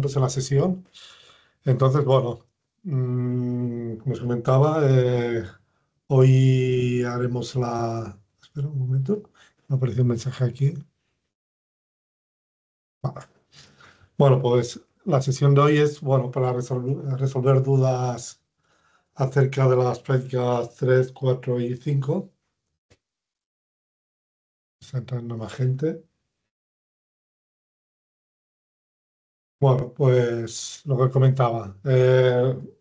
incorporándose a la sesión. Entonces, bueno, como os comentaba, hoy haremos la... Espera un momento, me apareció un mensaje aquí. Vale. Bueno, pues la sesión de hoy es, bueno, para resolver dudas acerca de las prácticas 3, 4 y 5. Está entrando más gente. Bueno, pues lo que comentaba,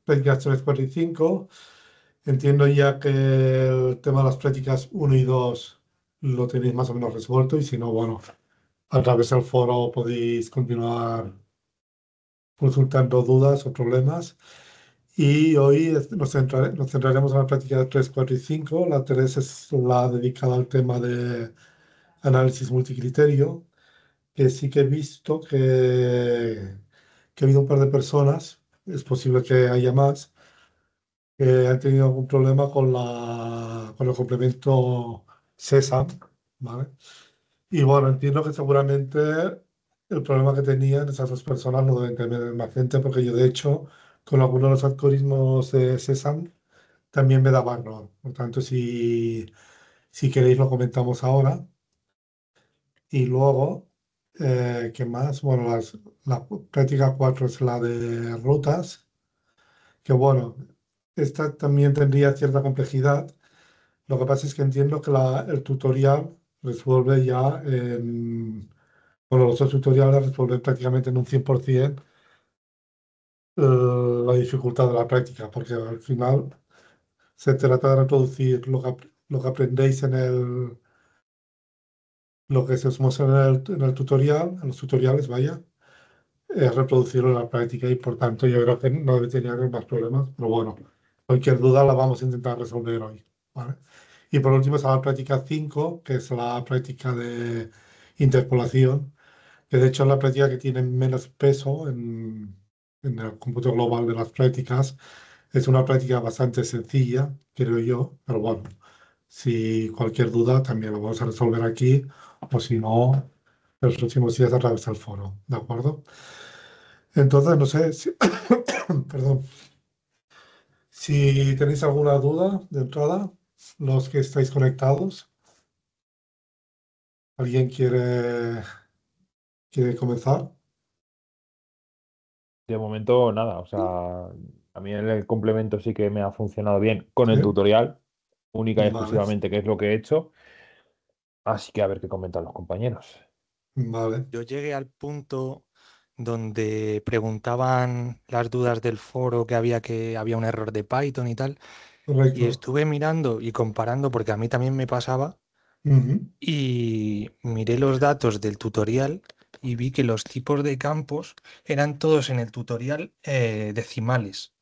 prácticas 3, 4 y 5. Entiendo ya que el tema de las prácticas uno y 2 lo tenéis más o menos resuelto y si no, bueno, a través del foro podéis continuar consultando dudas o problemas. Y hoy nos centraremos en la práctica de 3, 4 y 5. La 3 es la dedicada al tema de análisis multicriterio, que sí que he visto que ha habido un par de personas, es posible que haya más, que han tenido algún problema con el complemento SESAM, ¿vale? Y bueno, entiendo que seguramente el problema que tenían esas dos personas lo deben tener más gente, porque yo de hecho con algunos de los algoritmos de SESAM también me daba error. Por tanto, si queréis lo comentamos ahora. Y luego, ¿qué más? Bueno, la práctica 4 es la de rutas, que bueno, esta también tendría cierta complejidad. Lo que pasa es que entiendo que el tutorial resuelve ya bueno, los dos tutoriales resuelven prácticamente en un 100% la dificultad de la práctica, porque al final se trata de reproducir lo que aprendéis lo que se os muestra en el tutorial, en los tutoriales, vaya, es reproducirlo en la práctica y por tanto yo creo que no debe tener más problemas, pero bueno, cualquier duda la vamos a intentar resolver hoy, ¿vale? Y por último está la práctica 5 que es la práctica de interpolación, que de hecho es la práctica que tiene menos peso en el cómputo global de las prácticas. Es una práctica bastante sencilla, creo yo, pero bueno, si cualquier duda también lo vamos a resolver aquí, o si no, en los próximos días a través del foro, ¿de acuerdo? Entonces, no sé si, perdón, si tenéis alguna duda de entrada, los que estáis conectados, ¿alguien quiere comenzar? De momento, nada, o sea, a mí el complemento sí que me ha funcionado bien con el Sí, tutorial, única y vale, exclusivamente, que es lo que he hecho. Así que a ver qué comentan los compañeros. vale, Yo llegué al punto donde preguntaban las dudas del foro que había un error de Python y tal, y correcto. estuve mirando y comparando porque a mí también me pasaba Ujú. y miré los datos del tutorial y vi que los tipos de campos eran todos en el tutorial decimales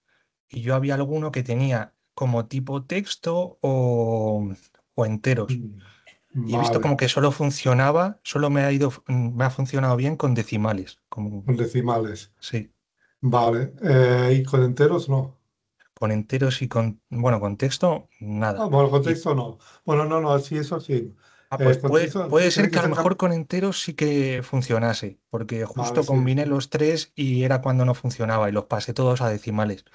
y yo había alguno que tenía como tipo texto o enteros. Y he visto Vale, como que solo funcionaba, solo me ha funcionado bien con decimales. Como, con decimales. sí, Vale, ¿y con enteros no? con enteros y bueno, con texto, Ah, nada. bueno, Y, contexto no. Bueno, no, no, sí, eso sí. pues Contexto puede tiene ser que que a lo ser mejor con enteros sí que funcionase, porque Vale, justo sí, combiné los tres y era cuando no funcionaba y los pasé todos a decimales.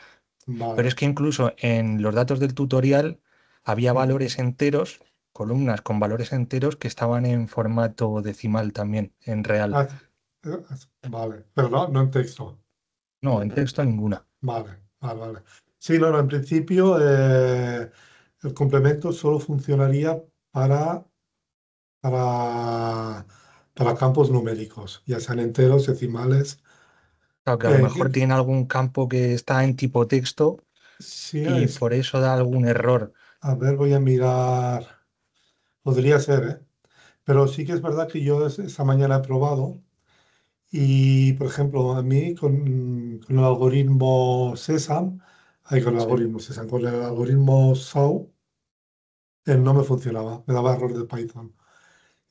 Pero es vale. que incluso en los datos del tutorial había Ujú. valores enteros, columnas con valores enteros que estaban en formato decimal también, en real. Ah, vale, pero no, no en texto. No, en texto ninguna. Vale, vale, vale. Sí, no, no, en principio el complemento solo funcionaría para, para, para campos numéricos, ya sean enteros, decimales. Claro, que a lo Eh, mejor que- tiene algún campo que está en tipo texto sí, y por eso da algún error. a ver, voy a mirar. Podría ser, ¿eh? Pero sí que es verdad que yo esta mañana he probado y, por ejemplo, a mí con el algoritmo SESAM, con el Sí. algoritmo SESAM, con el algoritmo SAW, no me funcionaba, me daba error de Python.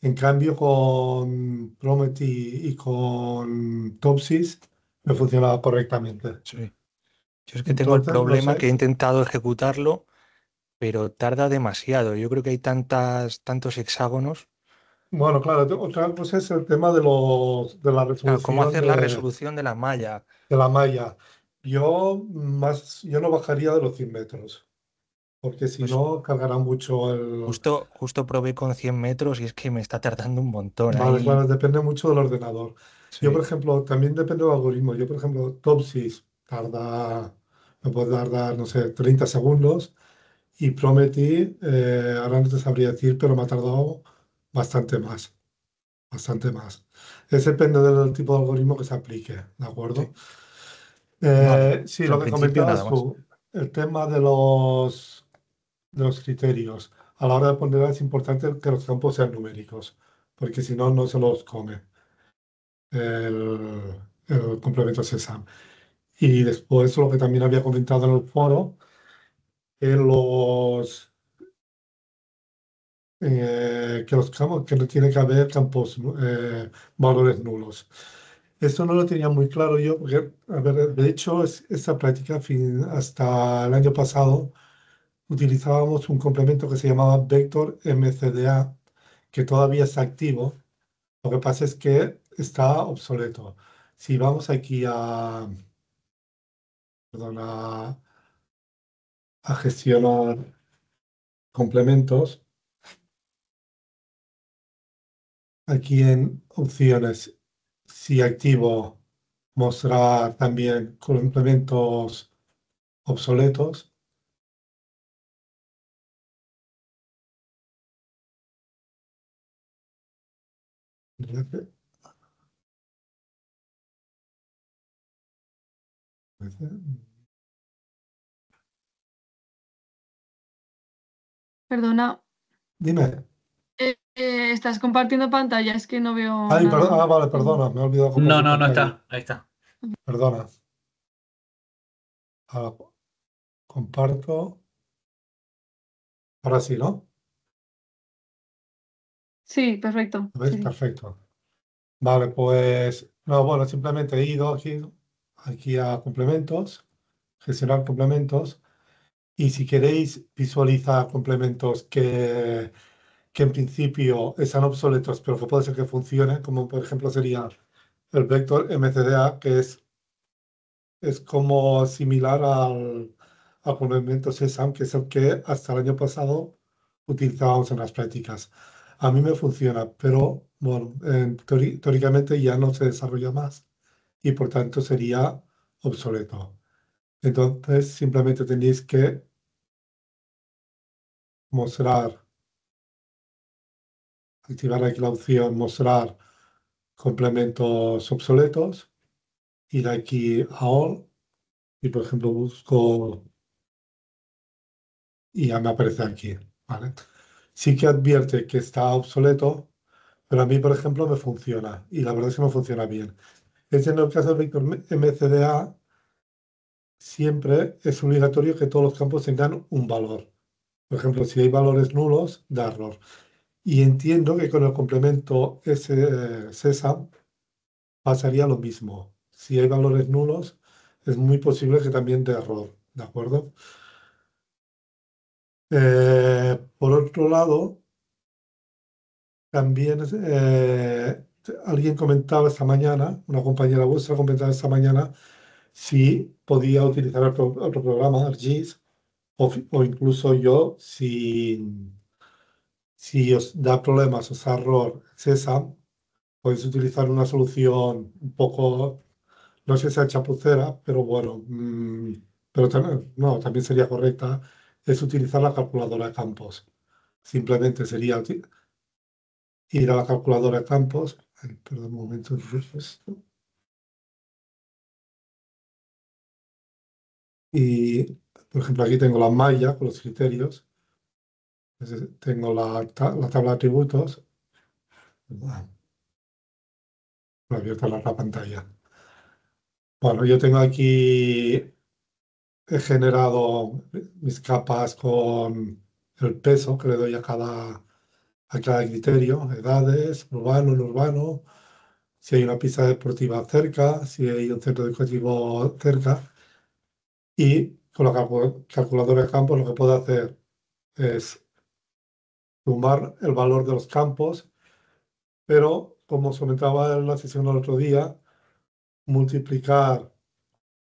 En cambio, con Prometi y con Topsys me funcionaba correctamente. Sí. Yo es que tengo el Entonces, no problema sé, que he intentado ejecutarlo, pero tarda demasiado. Yo creo que hay tantos hexágonos Bueno, claro, otra cosa es el tema de la Claro, ¿cómo resolución hacer la resolución de la malla? de la malla. Yo no bajaría de los 100 metros, porque si Pues no cargará mucho justo probé con 100 metros y es que me está tardando un montón Vale, ahí. claro, depende mucho del ordenador. Yo, por Sí, ejemplo, también depende del algoritmo. Yo, por ejemplo, Topsys me puede tardar, no sé, 30 segundos. Y Prometi, ahora no te sabría decir, pero me ha tardado bastante más, bastante más. Depende del tipo de algoritmo que se aplique, ¿de acuerdo? sí. Vale. Sí, Pues en lo que principio comentabas nada más. tú, el tema de los criterios. A la hora de poner es importante que los campos sean numéricos, porque si no, no se los come el complemento SESAM. Y después lo que también había comentado en el foro, que los campos, que no tiene que haber campos, valores nulos. Esto no lo tenía muy claro yo, porque, a ver, de hecho, esta práctica hasta el año pasado utilizábamos un complemento que se llamaba Vector MCDA, que todavía está activo. Lo que pasa es que está obsoleto. Si vamos aquí perdón, a gestionar complementos, aquí en opciones, si activo mostrar también complementos obsoletos. Perdona, Dime. estás compartiendo pantalla, es que no veo Ay, nada. vale, perdona, me he olvidado No, compartir no, no pantalla. está. Ahí está. Perdona. Ahora comparto. Ahora sí, ¿no? Sí, perfecto. ¿Lo ves? Sí, sí. Perfecto. Vale, pues, no, bueno, simplemente he ido aquí a complementos, gestionar complementos, y si queréis visualizar complementos que en principio están obsoletos, pero que puede ser que funcionen, como por ejemplo sería el vector MCDA, que es como similar al complemento SESAM, que es el que hasta el año pasado utilizábamos en las prácticas. A mí me funciona, pero bueno, teóricamente ya no se desarrolla más y por tanto sería obsoleto. Entonces simplemente tenéis que mostrar, activar aquí la opción mostrar complementos obsoletos, ir aquí a All y por ejemplo busco y ya me aparece aquí, ¿vale? Sí que advierte que está obsoleto, pero a mí, por ejemplo, me funciona y la verdad es que me funciona bien. Es en el caso del Vector MCDA, siempre es obligatorio que todos los campos tengan un valor. Por ejemplo, si hay valores nulos, da error. Y entiendo que con el complemento SESAM pasaría lo mismo. Si hay valores nulos, es muy posible que también dé error, ¿de acuerdo? Por otro lado, también alguien comentaba esta mañana, una compañera vuestra comentaba esta mañana, si podía utilizar otro programa, ArcGIS, o incluso yo, si os da problemas, os da error SESAM, podéis utilizar una solución un poco, no sé si sea chapucera, pero bueno, pero también, no, también sería correcta, es utilizar la calculadora de campos. Simplemente sería ir a la calculadora de campos. Ay, perdón un momento. Y, por ejemplo, aquí tengo la malla con los criterios. Tengo la tabla de atributos. Ah, me ha abierto la otra pantalla. Bueno, yo tengo aquí, he generado mis capas con el peso que le doy a cada criterio, edades, urbano, no urbano, si hay una pista deportiva cerca, si hay un centro educativo cerca. Y con la calculadora de campos lo que puedo hacer es sumar el valor de los campos pero como os comentaba en la sesión del otro día,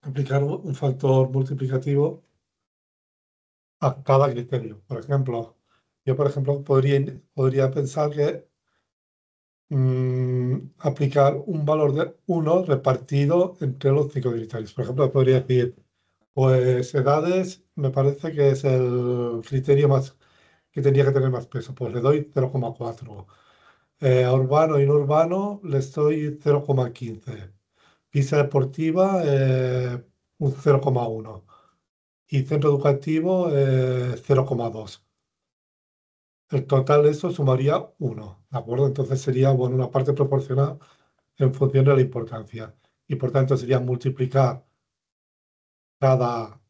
aplicar un factor multiplicativo a cada criterio. Por ejemplo, yo, por ejemplo, podría pensar que aplicar un valor de 1 repartido entre los 5 criterios. Por ejemplo, podría decir, pues edades me parece que es el criterio más que tendría que tener más peso. Pues le doy 0,4. A urbano y no urbano les doy 0,15. Pista deportiva, un 0,1. Y centro educativo, 0,2. El total de eso sumaría 1, ¿de acuerdo? Entonces sería, bueno, una parte proporcional en función de la importancia. Y por tanto sería multiplicar cada,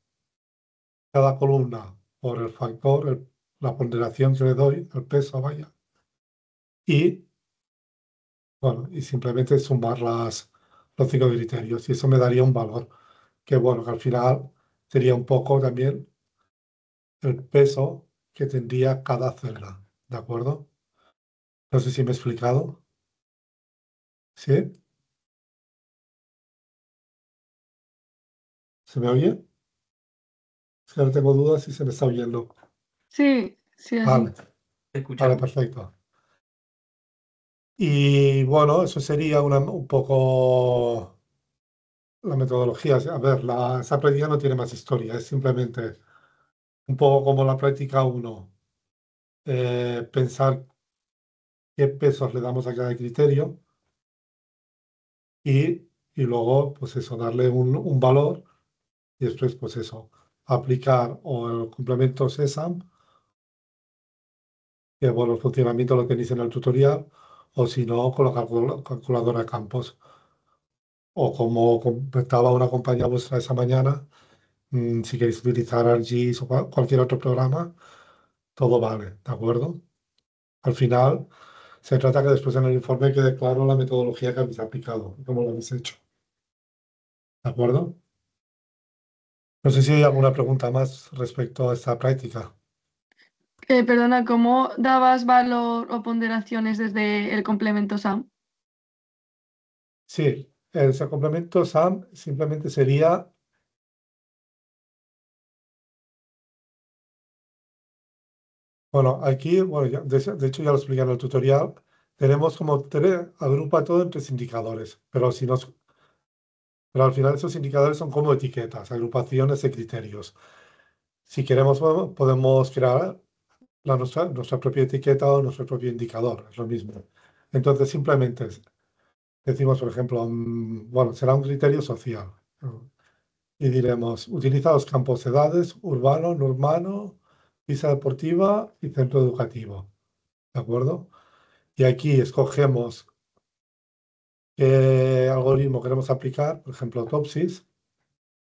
cada columna por el factor, la ponderación que le doy, el peso, vaya. Y, bueno, y simplemente sumar los 5 criterios. Y eso me daría un valor. Que, bueno, que al final sería un poco también el peso que tendría cada celda. ¿De acuerdo? No sé si me he explicado. ¿Sí? ¿Se me oye? Es que ahora tengo dudas si se me está oyendo. Sí, sí, Vale, así. Te vale, escuchamos. perfecto. Y bueno, eso sería un poco la metodología. A ver, esa práctica no tiene más historia, es simplemente un poco como la práctica uno, pensar qué pesos le damos a cada criterio y luego, pues eso, darle un valor y después, pues eso, aplicar o el complemento SESAM, que bueno, el funcionamiento lo tenéis en el tutorial, o si no, con la calculadora de campos. O como comentaba una compañía vuestra esa mañana, si queréis utilizar ArcGIS o cualquier otro programa, todo vale, ¿de acuerdo? Al final, se trata que después en el informe quede claro la metodología que habéis aplicado y cómo lo habéis hecho, ¿de acuerdo? No sé si hay alguna pregunta más respecto a esta práctica. Perdona, ¿cómo dabas valor o ponderaciones desde el complemento SAM? Sí, ese complemento SAM simplemente sería, bueno, aquí, bueno, de hecho ya lo expliqué en el tutorial, tenemos como agrupa todo en 3 indicadores, pero al final esos indicadores son como etiquetas, agrupaciones de criterios. Si queremos, podemos crear nuestra propia etiqueta o nuestro propio indicador, es lo mismo. Entonces simplemente decimos, por ejemplo, bueno, será un criterio social. Y diremos, utiliza los campos edades, urbano, no urbano, pista deportiva y centro educativo. ¿De acuerdo? Y aquí escogemos qué algoritmo queremos aplicar, por ejemplo, Topsys,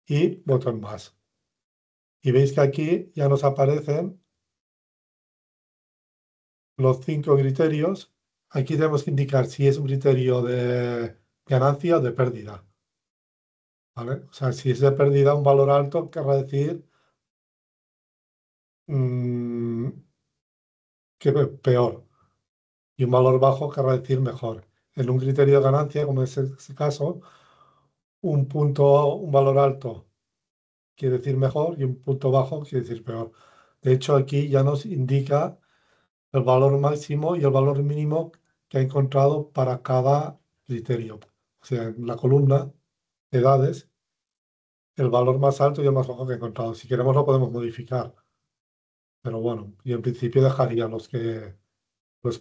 y botón más. Y veis que aquí ya nos aparecen los 5 criterios. Aquí tenemos que indicar si es un criterio de ganancia o de pérdida. ¿Vale? O sea, si es de pérdida, un valor alto querrá decir mm, que peor. Y un valor bajo querrá decir mejor. En un criterio de ganancia, como es ese caso, un valor alto quiere decir mejor y un punto bajo quiere decir peor. De hecho, aquí ya nos indica el valor máximo y el valor mínimo que ha encontrado para cada criterio. O sea, en la columna edades, el valor más alto y el más bajo que ha encontrado. Si queremos lo podemos modificar, pero bueno, y en principio dejaría los que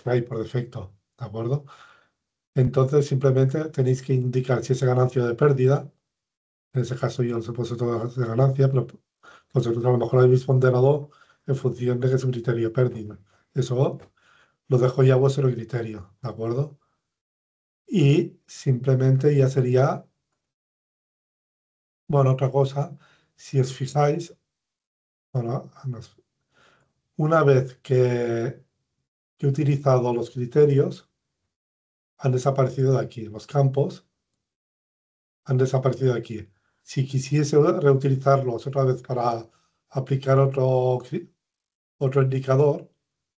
hay por defecto, ¿de acuerdo? Entonces simplemente tenéis que indicar si es ganancia o de pérdida. En ese caso yo os he puesto todas de ganancia, pero vosotros a lo mejor habéis ponderado en función de que es un criterio de pérdida. Eso lo dejo ya a vuestro criterio, ¿de acuerdo? Y simplemente ya sería, bueno, otra cosa, si os fijáis, bueno, una vez que he utilizado los criterios, han desaparecido de aquí. Los campos han desaparecido de aquí. Si quisiese reutilizarlos otra vez para aplicar otro indicador,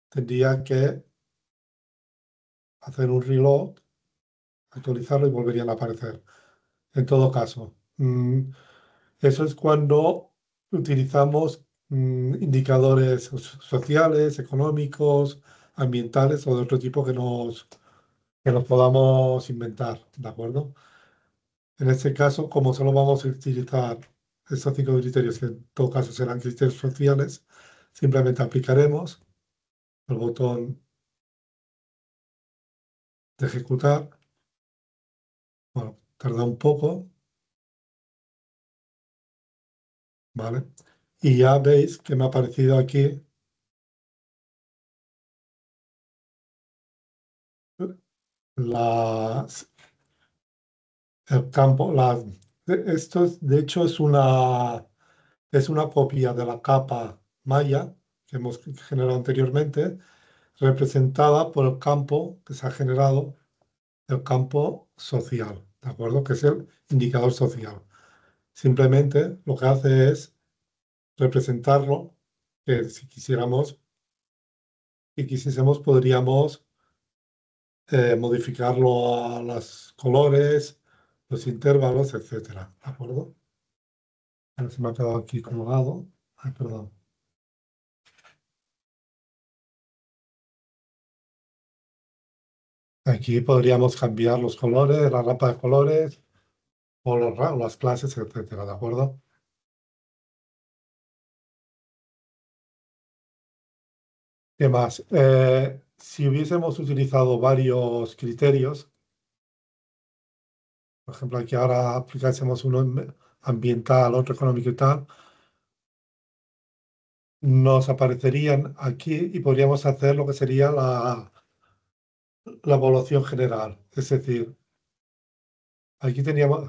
tendría que hacer un reload, actualizarlo y volverían a aparecer. En todo caso, eso es cuando utilizamos indicadores sociales, económicos, ambientales o de otro tipo que nos podamos inventar, ¿de acuerdo? En este caso, como solo vamos a utilizar estos 5 criterios, que en todo caso serán criterios sociales, simplemente aplicaremos el botón de ejecutar. Bueno, tarda un poco, ¿vale? Y ya veis que me ha aparecido aquí las, el campo. Esto de hecho es una copia de la capa maya que hemos generado anteriormente, representada por el campo que se ha generado, el campo social, ¿de acuerdo? Que es el indicador social. Simplemente lo que hace es representarlo, que si quisiéramos y quisiésemos, podríamos modificarlo a los colores, los intervalos, etcétera, ¿de acuerdo? Ahora se me ha quedado aquí colgado. Ay, perdón. Aquí podríamos cambiar los colores, la rapa de colores o las clases, etcétera, ¿de acuerdo? ¿Qué más? Si hubiésemos utilizado varios criterios, por ejemplo, aquí ahora aplicásemos uno ambiental, otro económico y tal, nos aparecerían aquí y podríamos hacer lo que sería la evaluación general. Es decir, aquí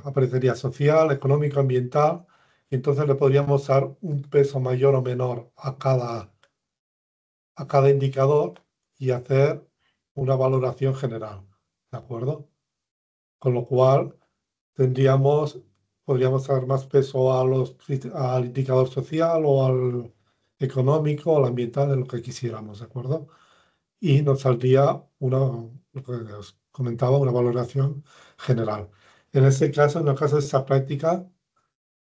aparecería social, económico, ambiental, y entonces le podríamos dar un peso mayor o menor a cada indicador y hacer una valoración general, ¿de acuerdo? Con lo cual podríamos dar más peso al indicador social o al económico o al ambiental de lo que quisiéramos, ¿de acuerdo? Y nos saldría lo que os comentaba, una valoración general. En este caso, en el caso de esta práctica,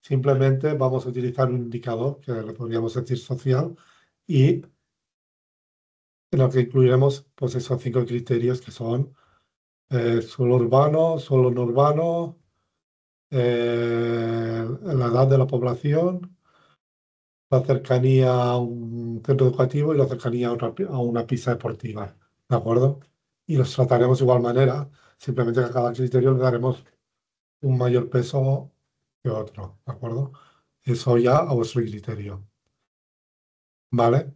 simplemente vamos a utilizar un indicador que le podríamos decir social y en el que incluiremos pues, esos 5 criterios que son suelo urbano, suelo no urbano, la edad de la población, la cercanía a un centro educativo y la cercanía a una pista deportiva, ¿de acuerdo? Y los trataremos de igual manera, simplemente que a cada criterio le daremos un mayor peso que otro, ¿de acuerdo? Eso ya a vuestro criterio, ¿vale?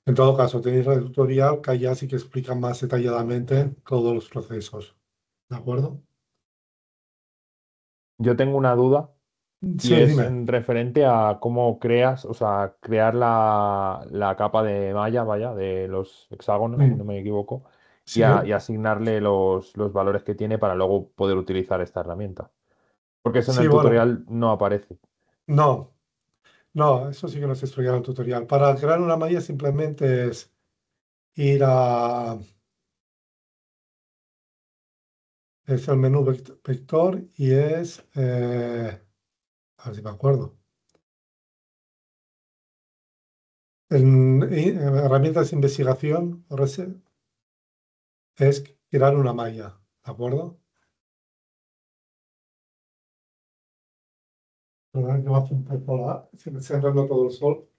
En todo caso, tenéis el tutorial que ya sí que explica más detalladamente todos los procesos, ¿de acuerdo? Yo tengo una duda y Sí, es dime. en referente a cómo creas, o sea, crear la capa de malla, vaya, de los hexágonos, si no Mm. me equivoco, Sí, y asignarle los valores que tiene para luego poder utilizar esta herramienta. Porque eso en sí, el bueno, tutorial no aparece. no, no, eso sí que nos explica en el tutorial. Para crear una malla simplemente es ir es el menú vector y a ver si me acuerdo, en herramientas de investigación, es crear una malla, ¿de acuerdo? Perdón, que me hace un poco se me está entrando todo el sol.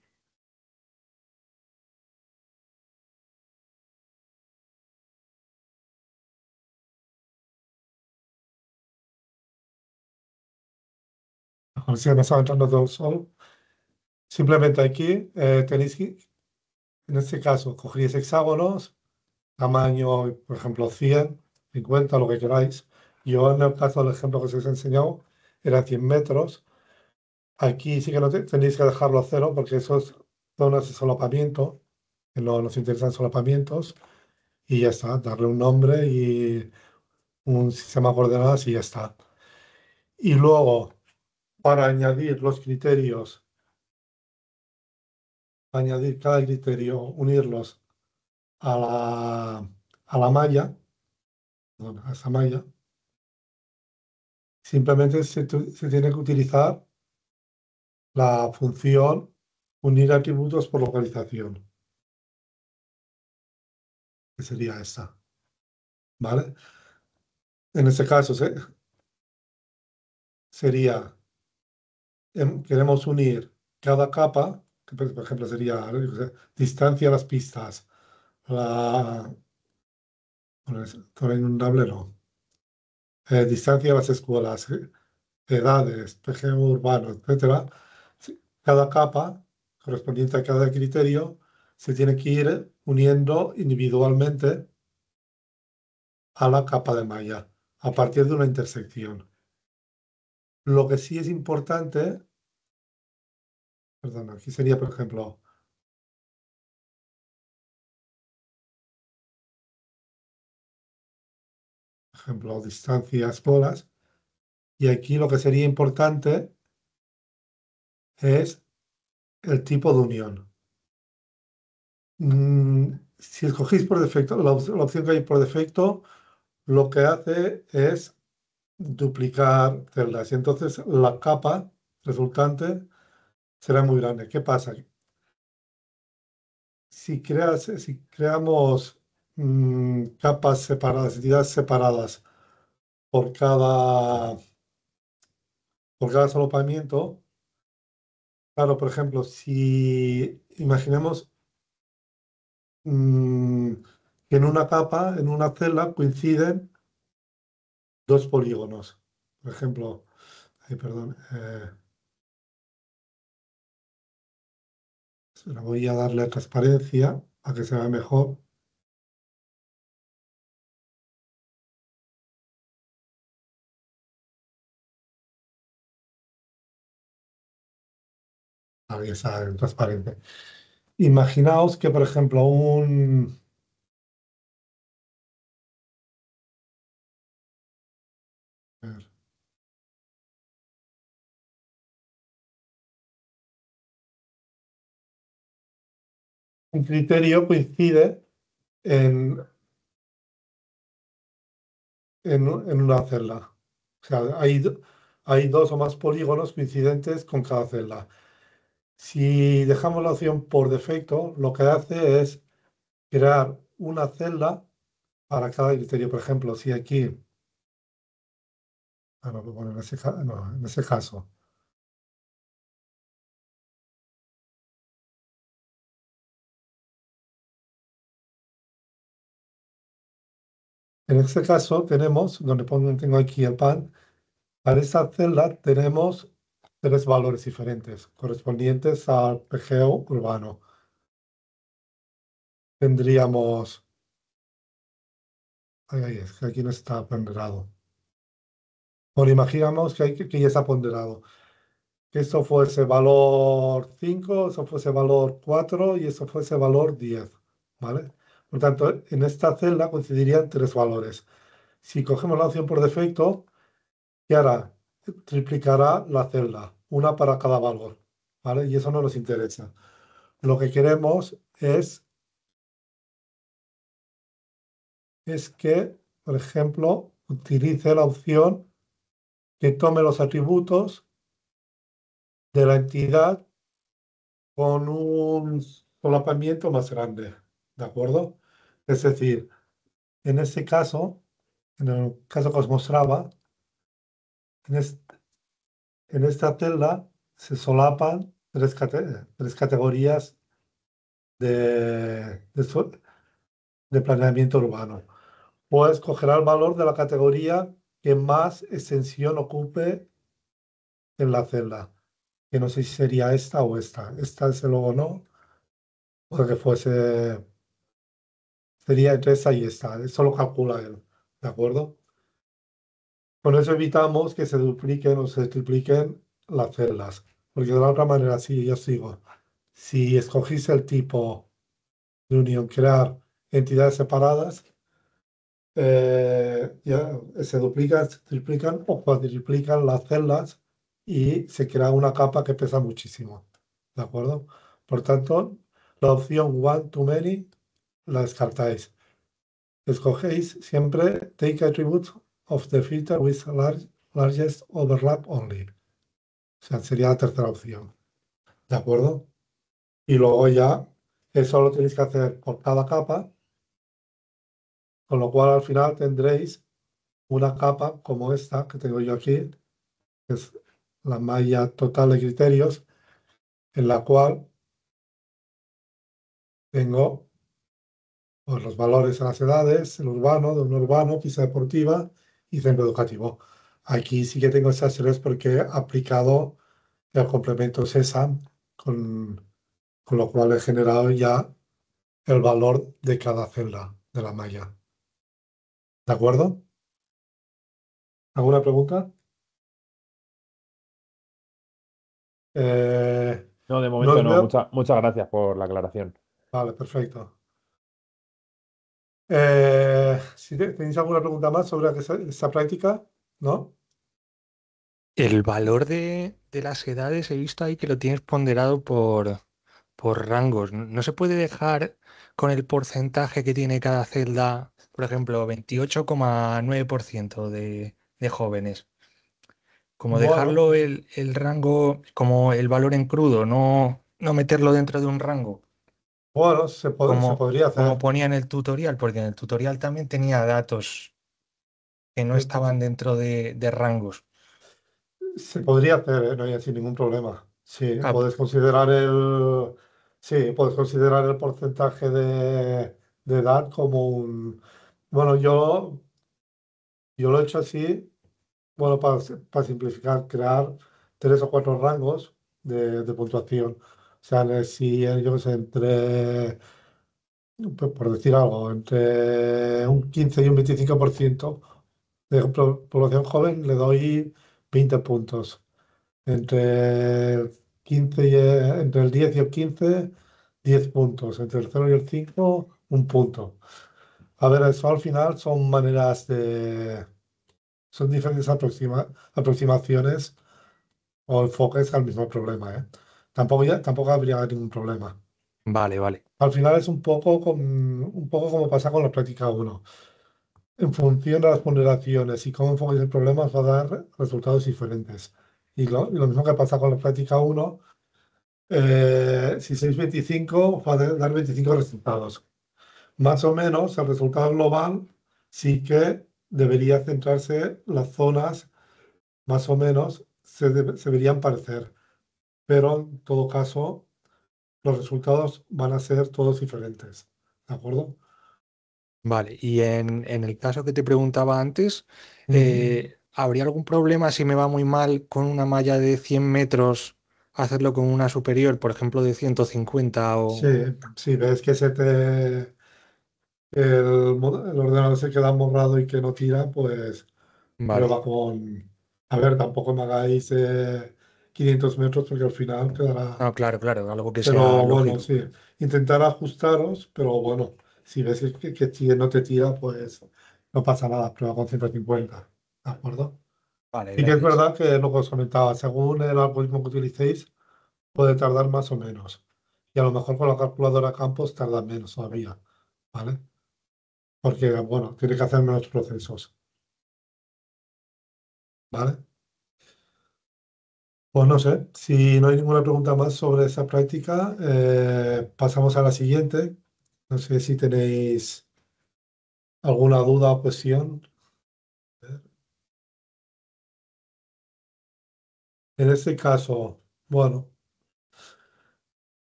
Mejor si me está entrando todo el sol. Simplemente aquí tenéis que, en este caso, cogeréis hexágonos, tamaño, por ejemplo, 100, 50, lo que queráis. Yo en el caso del ejemplo que os he enseñado, era 100 metros. Aquí sí que no tenéis que dejarlo a cero porque esos zonas de solapamiento, que no nos interesan solapamientos, y ya está, darle un nombre y un sistema de coordenadas y ya está. Y luego, para añadir los criterios, añadir cada criterio, unirlos a la malla, perdón, a esa malla, simplemente se tiene que utilizar la función unir atributos por localización, que sería esta, ¿vale? En este caso sería, queremos unir cada capa, que por ejemplo sería yo qué sé, distancia a las pistas, la zona inundable no, distancia a las escuelas, edades, PGM urbano, etcétera. Cada capa correspondiente a cada criterio se tiene que ir uniendo individualmente a la capa de malla a partir de una intersección. Lo que sí es importante, perdón, aquí sería, por ejemplo, distancias, bolas, y aquí lo que sería importante es el tipo de unión. Si escogéis por defecto, la opción que hay por defecto, lo que hace es duplicar celdas y entonces la capa resultante será muy grande. ¿Qué pasa? Si creamos capas separadas, entidades separadas por cada solapamiento, claro, por ejemplo, si imaginemos que en una capa, en una celda, coinciden dos polígonos. Por ejemplo, perdón, voy a darle a transparencia para que se vea mejor. Ahí está en transparente. Imaginaos que, por ejemplo, a ver, un criterio coincide en, en una celda. O sea, hay dos o más polígonos coincidentes con cada celda. Si dejamos la opción por defecto, lo que hace es crear una celda para cada criterio. Por ejemplo, si aquí, bueno, en ese caso, tenemos, donde tengo aquí el pan, para esta celda tenemos tres valores diferentes correspondientes al PGO urbano. Tendríamos, es que aquí no está ponderado. Bueno, imaginamos que ya está ponderado. Que esto fuese valor 5, eso fuese valor 4 y eso fuese valor 10, ¿vale? Por tanto, en esta celda coincidirían tres valores. Si cogemos la opción por defecto, ¿qué hará? Triplicará la celda, una para cada valor, ¿vale? Y eso no nos interesa. Lo que queremos es que, por ejemplo, utilice la opción que tome los atributos de la entidad con un solapamiento más grande, ¿de acuerdo? Es decir, en este caso, en el caso que os mostraba, en, en esta celda se solapan tres categorías de planeamiento urbano. Pues cogerá el valor de la categoría que más extensión ocupe en la celda, que no sé si sería esta o esta. Esta desde luego no, porque sería entre esta y esta. Eso lo calcula él, ¿de acuerdo? Con eso evitamos que se dupliquen o se tripliquen las celdas, porque de la otra manera, sí, yo sigo. Si escogís el tipo de unión, crear entidades separadas, ya se duplican, se triplican o cuadriplican las celdas y se crea una capa que pesa muchísimo. ¿De acuerdo? Por tanto, la opción one to many la descartáis. escogéis siempre take attributes of the filter with largest overlap only. O sea, sería la tercera opción. ¿De acuerdo? Y luego ya eso lo tenéis que hacer por cada capa, con lo cual al final tendréis una capa como esta que tengo yo aquí, que es la malla total de criterios, en la cual tengo pues, los valores en las edades, el urbano, de un urbano, pista deportiva y centro educativo. Aquí sí que tengo esas series porque he aplicado el complemento SESAM, con lo cual he generado ya el valor de cada celda de la malla. ¿De acuerdo? ¿Alguna pregunta? No, de no momento os no. veo. Muchas gracias por la aclaración. Vale, perfecto. Si tenéis alguna pregunta más sobre esta práctica, ¿no? El valor de las edades he visto ahí que lo tienes ponderado por rangos. No se puede dejar con el porcentaje que tiene cada celda, por ejemplo, 28,9% de jóvenes. Como Bueno, dejarlo el rango, como el valor en crudo, no meterlo dentro de un rango, bueno, se podría como hacer. ponía en el tutorial, porque en el tutorial también tenía datos que no estaban dentro de rangos. Se podría hacer, ¿eh? No hay así ningún problema. Sí, Ah, puedes considerar el porcentaje de edad como un. Bueno, yo lo he hecho así, bueno, para simplificar, crear 3 o 4 rangos de puntuación. O sea, si yo qué sé, por decir algo, entre un 15 y un 25%, de población joven le doy 20 puntos. Entre 15 entre el 10 y el 15, 10 puntos. Entre el 0 y el 5, un punto. A ver, eso al final son diferentes aproximaciones o enfoques al mismo problema, ¿eh? Tampoco habría ningún problema. vale, vale. Al final es un poco como pasa con la práctica uno. En función de las ponderaciones y cómo enfoques el problema, os va a dar resultados diferentes. Y lo mismo que pasa con la práctica uno. Si sois 25, va a dar 25 resultados. Más o menos, el resultado global sí que debería centrarse, las zonas más o menos se deberían parecer, pero en todo caso, los resultados van a ser todos diferentes. ¿De acuerdo? Vale, y en el caso que te preguntaba antes, Ujú. ¿habría algún problema si me va muy mal con una malla de 100 metros hacerlo con una superior, por ejemplo, de 150 Sí, o... si ves que el ordenador se queda borrado y que no tira, pues Vale, prueba con. A ver, tampoco me hagáis 500 metros porque al final quedará. no, claro, claro, algo que sea Pero bueno, lógico. sí, intentar ajustaros, pero bueno, si ves que no te tira, pues no pasa nada, prueba con 150. ¿De acuerdo? Vale, Sí que es gracias. verdad que lo que os comentaba, según el algoritmo que utilicéis, puede tardar más o menos. Y a lo mejor con la calculadora Campos tarda menos todavía, ¿vale? Porque, bueno, tiene que hacer menos procesos, ¿vale? Pues no sé, si no hay ninguna pregunta más sobre esa práctica, pasamos a la siguiente. No sé si tenéis alguna duda o cuestión. En este caso, bueno,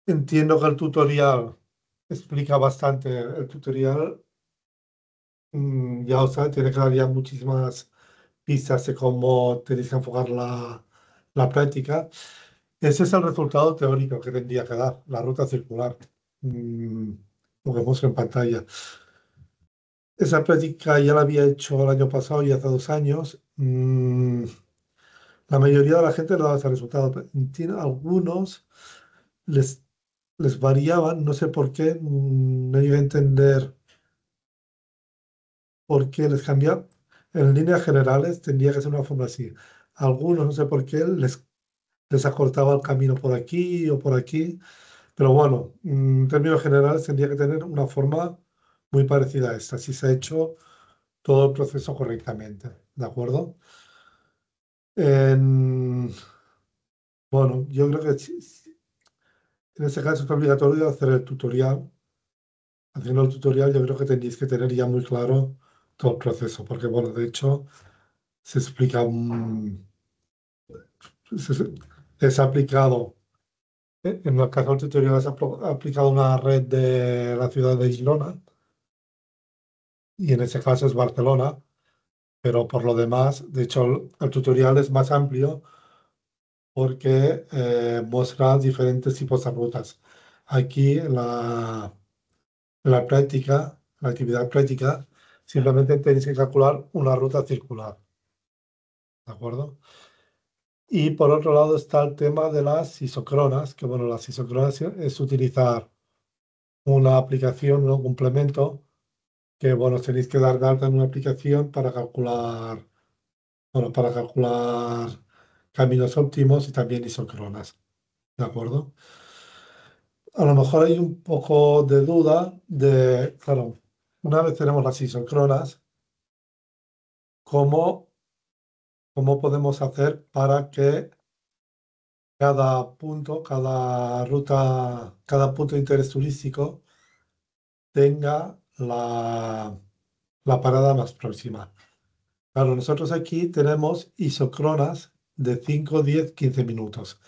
entiendo que el tutorial explica bastante. El tutorial ya os tiene que dar ya muchísimas pistas de cómo tenéis que enfocar la práctica. Ese es el resultado teórico que tendría que dar, la ruta circular, mm, lo que vemos en pantalla. Esa práctica ya la había hecho el año pasado y hace 2 años. La mayoría de la gente le daba ese resultado, pero algunos les, les variaban, no sé por qué, no llegué a entender por qué les cambiaba. En líneas generales tendría que ser una forma así. Algunos, no sé por qué, les acortaba el camino por aquí o por aquí, pero bueno, en términos generales tendría que tener una forma muy parecida a esta, si se ha hecho todo el proceso correctamente, ¿de acuerdo? Bueno, yo creo que en este caso es obligatorio hacer el tutorial. Haciendo el tutorial yo creo que tenéis que tener ya muy claro todo el proceso, porque bueno, de hecho se explica, es aplicado, en el caso del tutorial es aplicado una red de la ciudad de Girona, y en ese caso es Barcelona, pero por lo demás, de hecho el tutorial es más amplio porque muestra diferentes tipos de rutas. Aquí en la práctica, la actividad práctica, simplemente tenéis que calcular una ruta circular, ¿de acuerdo? Y por otro lado está el tema de las isocronas, que bueno, las isocronas es utilizar una aplicación, un complemento, que bueno, tenéis que dar de alta en una aplicación para calcular, bueno, para calcular caminos óptimos y también isocronas, ¿de acuerdo? A lo mejor hay un poco de duda de, claro, una vez tenemos las isocronas, ¿cómo, cómo podemos hacer para que cada punto, cada ruta, cada punto de interés turístico tenga la parada más próxima? Claro, nosotros aquí tenemos isocronas de 5, 10, 15 minutos.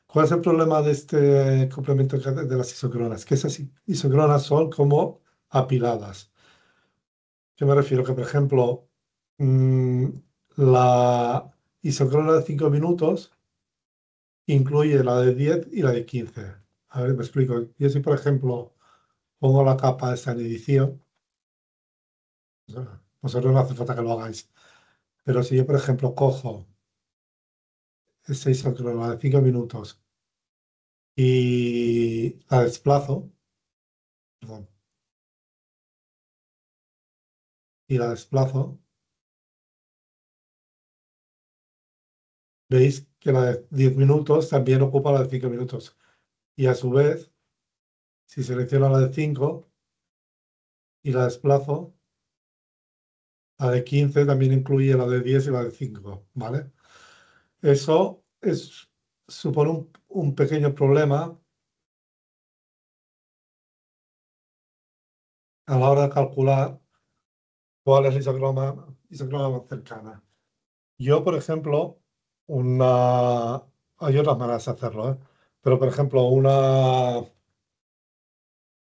¿Cuál es el problema de este complemento de las isocronas? Que esas isocronas son como apiladas. ¿Qué me refiero? Que, por ejemplo, mm, la isocrona de 5 minutos incluye la de 10 y la de 15. A ver, me explico. Yo si, por ejemplo, pongo la capa esta en edición, vosotros no hace falta que lo hagáis, pero si yo, por ejemplo, cojo esa isocrona de 5 minutos y la desplazo, perdón, y la desplazo, veis que la de 10 minutos también ocupa la de 5 minutos. Y a su vez, si selecciono la de 5 y la desplazo, la de 15 también incluye la de 10 y la de 5, ¿vale? Eso supone un pequeño problema a la hora de calcular cuál es la isocroma más cercana. Yo, por ejemplo, hay otras maneras de hacerlo, ¿eh? Pero, por ejemplo, una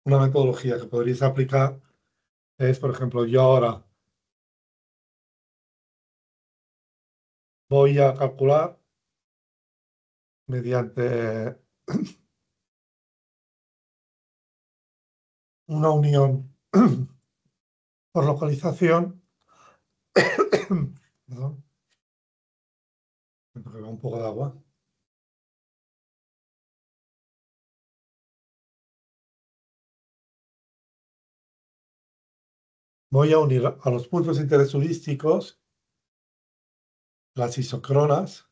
metodología que podríais aplicar es, por ejemplo, yo ahora voy a calcular mediante una unión por localización, perdón, me pego un poco de agua. Voy a unir a los puntos de interés turísticos las isocronas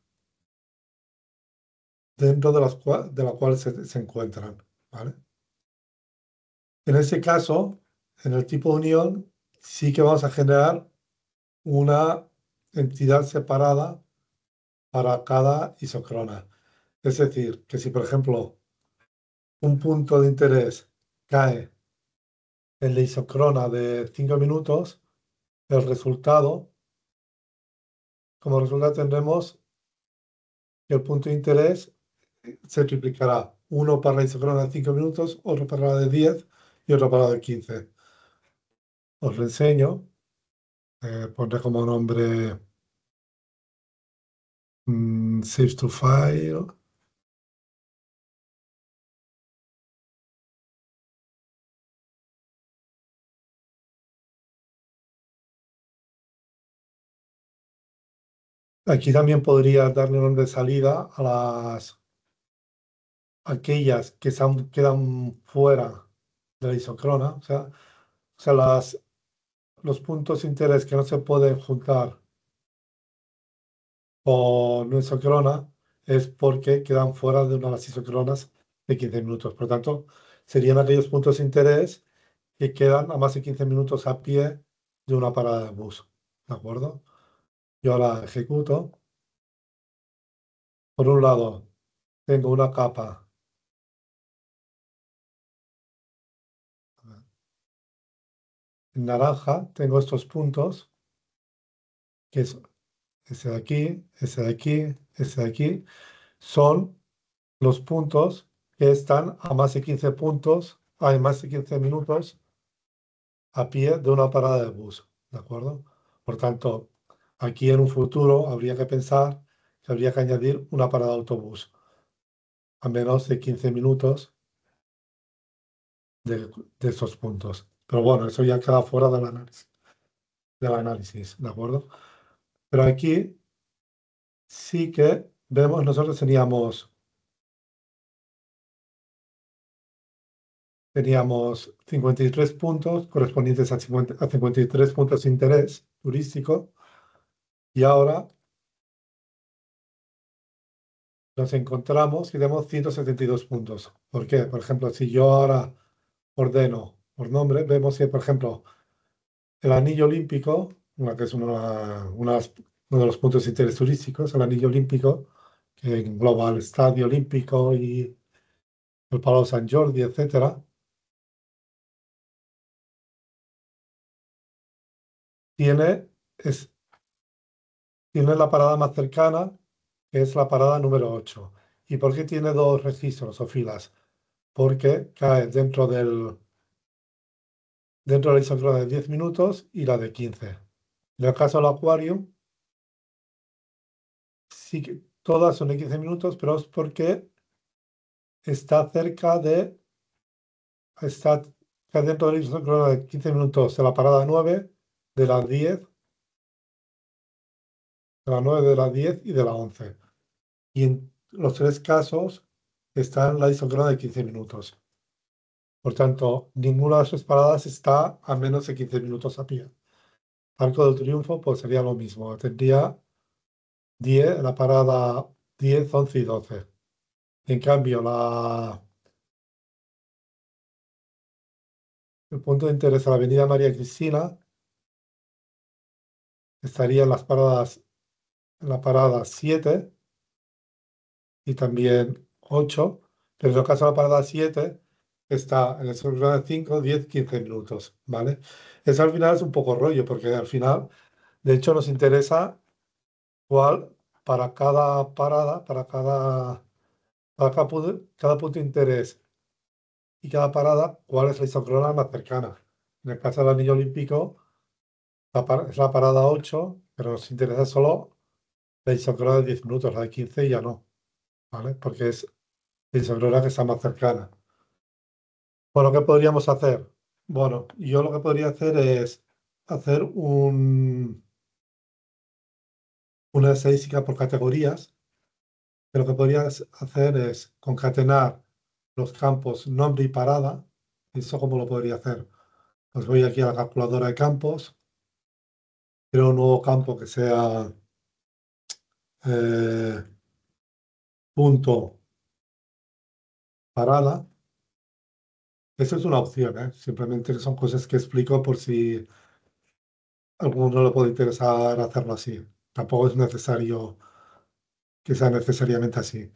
dentro de la cual se encuentran, ¿vale? En ese caso, en el tipo de unión, sí que vamos a generar una entidad separada para cada isocrona. Es decir, que si, por ejemplo, un punto de interés cae en la isocrona de 5 minutos, el resultado, como resultado tendremos que el punto de interés se triplicará. Uno para la isocrona de 5 minutos, otro para la de 10 y otro para la de 15. Os lo enseño. Pondré como nombre Save to File. Aquí también podría darle nombre de salida a aquellas que quedan fuera de la isocrona. O sea, los puntos de interés que no se pueden juntar con una isocrona es porque quedan fuera de una de las isocronas de 15 minutos. Por tanto, serían aquellos puntos de interés que quedan a más de 15 minutos a pie de una parada de bus. ¿De acuerdo? Yo la ejecuto. Por un lado, tengo una capa en naranja, tengo estos puntos, que es ese de aquí, ese de aquí, ese de aquí, son los puntos que están a más de 15 puntos, hay más de 15 minutos a pie de una parada de bus, ¿de acuerdo? Por tanto, aquí en un futuro habría que pensar que habría que añadir una parada de autobús a menos de 15 minutos de esos puntos. Pero bueno, eso ya queda fuera del análisis, ¿de acuerdo? Pero aquí sí que vemos, nosotros teníamos 53 puntos correspondientes a 53 puntos de interés turístico y ahora nos encontramos y tenemos 172 puntos. ¿Por qué? Por ejemplo, si yo ahora ordeno por nombre, vemos que, por ejemplo, el anillo olímpico, que es uno de los puntos de interés turísticos, el anillo olímpico, que engloba el Estadio Olímpico y el Palau Sant Jordi, etcétera, tiene, es, tiene la parada más cercana, que es la parada número 8. ¿Y por qué tiene dos registros o filas? Porque cae dentro de la isócrona de 10 minutos y la de 15. En el caso del Aquarium, sí que todas son de 15 minutos, pero es porque está está dentro de la isócrona de 15 minutos de la parada 9, de las 10, de la 9, de las 10 y de la 11. Y en los tres casos está en la isócrona de 15 minutos. Por tanto, ninguna de sus paradas está a menos de 15 minutos a pie. Arco del Triunfo, pues sería lo mismo. Tendría 10, la parada 10, 11 y 12. En cambio, el punto de interés a la Avenida María Cristina estaría en la parada 7 y también 8, pero en el caso de la parada 7 está en el isócrona de 5, 10, 15 minutos, ¿vale? Eso al final es un poco rollo, porque al final, de hecho, nos interesa cuál para cada parada, cada punto de interés y cada parada, cuál es la isócrona más cercana. En el caso del anillo olímpico, es la parada 8, pero nos interesa solo la isócrona de 10 minutos, la de 15 ya no, ¿vale? Porque es la isócrona que está más cercana. Bueno, ¿qué podríamos hacer? Bueno, yo lo que podría hacer es hacer una estadística por categorías. Lo que podrías hacer es concatenar los campos nombre y parada. ¿Eso cómo lo podría hacer? Pues voy aquí a la calculadora de campos, creo un nuevo campo que sea eh, punto parada. Eso es una opción, ¿eh? Simplemente son cosas que explico por si a alguno le puede interesar hacerlo así. Tampoco es necesario que sea necesariamente así.